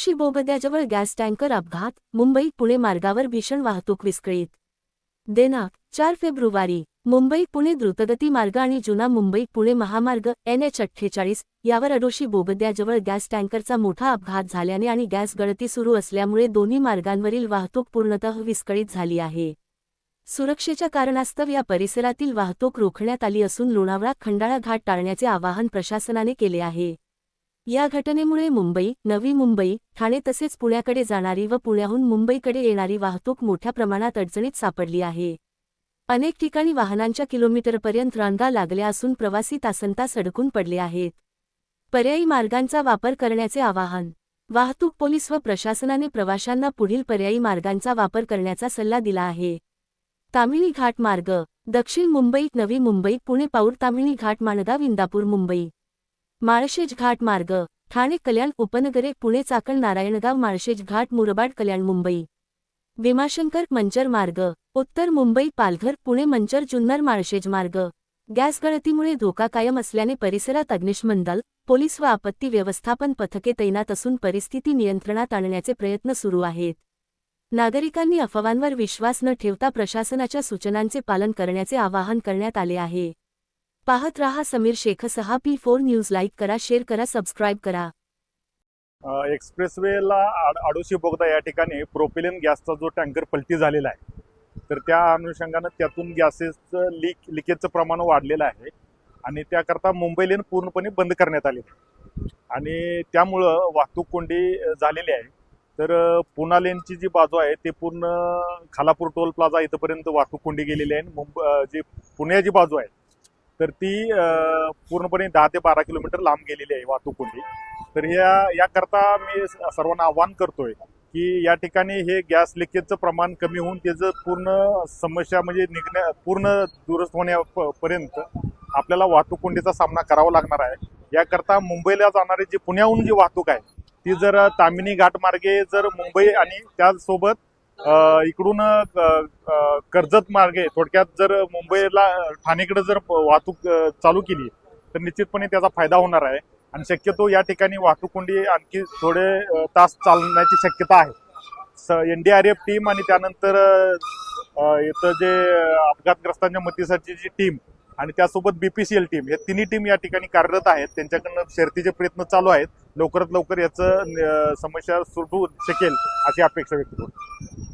अडोशी बोगद्याजवळ gas tanker अपघात, मुंबई पुणे मार्गावर भीषण वाहतूक विस्कळीत. दिनांक 4 फेब्रुवारी. मुंबई पुणे द्रुतगती मार्ग आणि जुना मुंबई पुणे महामार्ग NH48 यावर अडोशी बोगद्याजवळ गॅस टँकरचा मोठा अपघात झाल्याने आणि गॅस गळती सुरू असल्यामुळे दोन्ही मार्गांवरील वाहतूक पूर्णतः विस्कळीत झाली आहे. सुरक्षेच्या कारणास्तव या परिसरातील वाहतूक रोखण्यात आली असून लोणावळा खंडाळा घाट टाळण्याचे आवाहन प्रशासनाने केले आहे. या घटनेमुळे मुंबई, नवी मुंबई, ठाणे तसेच पुण्याकडे जाणारी व पुण्याहून मुंबईकडे येणारी वाहतूक मोठ्या प्रमाणात अडचणीत सापडली आहे. अनेक ठिकाणी वाहनांच्या किलोमीटरपर्यंत रांगा लागल्या असून प्रवासी तासनतास अडकून पडले आहेत. पर्यायी मार्गांचा वापर करण्याचे आवाहन. वाहतूक पोलीस व प्रशासनाने प्रवाशांना पुढील पर्यायी मार्गांचा वापर करण्याचा सल्ला दिला आहे. ताम्हिणी घाट मार्ग. दक्षिण मुंबई, नवी मुंबई, पुणे पाऊर ताम्हिणी घाट माणगाव इंदापूर मुंबई. माळशेज घाट मार्ग. ठाणे कल्याण उपनगरे पुणे चाकण नारायणगाव माळशेज घाट मुरबाड कल्याण मुंबई. भीमाशंकर मंचर मार्ग. उत्तर मुंबई पालघर पुणे मंचर जुन्नर माळशेज मार्ग. गॅस गळतीमुळे धोका कायम असल्याने परिसरात अग्निशमन दल, पोलीस व आपत्ती व्यवस्थापन पथके तैनात असून परिस्थिती नियंत्रणात आणण्याचे प्रयत्न सुरू आहेत. नागरिकांनी अफवांवर विश्वास न ठेवता प्रशासनाच्या सूचनांचे पालन करण्याचे आवाहन करण्यात आले आहे. पाहत रहा समीर शेखसह P4 न्यूज. लाईक करा, शेअर करा, सबस्क्राईब करा. एक्सप्रेसवेला आडोशी बोगदा या ठिकाणी प्रोपेलिन गॅसचा जो टँकर पलटी झालेला आहे, तर त्या अनुषंगानं त्यातून गॅसेसचं लिकेजचं प्रमाण वाढलेलं आहे आणि त्याकरता मुंबई लेन पूर्णपणे बंद करण्यात आली आणि त्यामुळं वाहतूक कोंडी झालेली आहे. तर पुणा लेनची जी बाजू आहे ते पूर्ण खालापूर टोल प्लाझा इथंपर्यंत वाहतूक कोंडी गेलेली आहे. जी पुण्याची बाजू आहे तर ती पूर्णपणे 10 ते 12 किलोमीटर लांब गेलेली आहे वाहतूक कोंडी. तर याकरता मी सर्वांना आवाहन करतोय की या ठिकाणी हे गॅस लिकेजचं प्रमाण कमी होऊन त्याचं पूर्ण समस्या म्हणजे पूर्ण दुरुस्त होण्यापर्यंत आपल्याला वाहतूक कोंडीचा सामना करावा लागणार आहे. याकरता मुंबईला जाणारी जी पुण्याहून जी वाहतूक आहे ती जर ताम्हिणी घाट मार्गे जर मुंबई आणि त्याचसोबत इकडून कर्जत मार्गे थोडक्यात जर मुंबईला ठाणेकडे जर वाहतूक चालू केली तर निश्चितपणे त्याचा फायदा होणार आहे आणि शक्यतो या ठिकाणी वाहतूक कोंडी आणखी थोडे तास चालण्याची शक्यता आहे. NDRF टीम आणि त्यानंतर इथं जे अपघातग्रस्तांच्या मदतीसाठी जी टीम आणि त्यासोबत BPCL टीम, हे तिन्ही टीम या ठिकाणी कार्यरत आहेत. त्यांच्याकडनं शर्थीचे प्रयत्न चालू आहेत. लवकरात लवकर याचं समस्या सुटू शकेल अशी अपेक्षा व्यक्त करतो.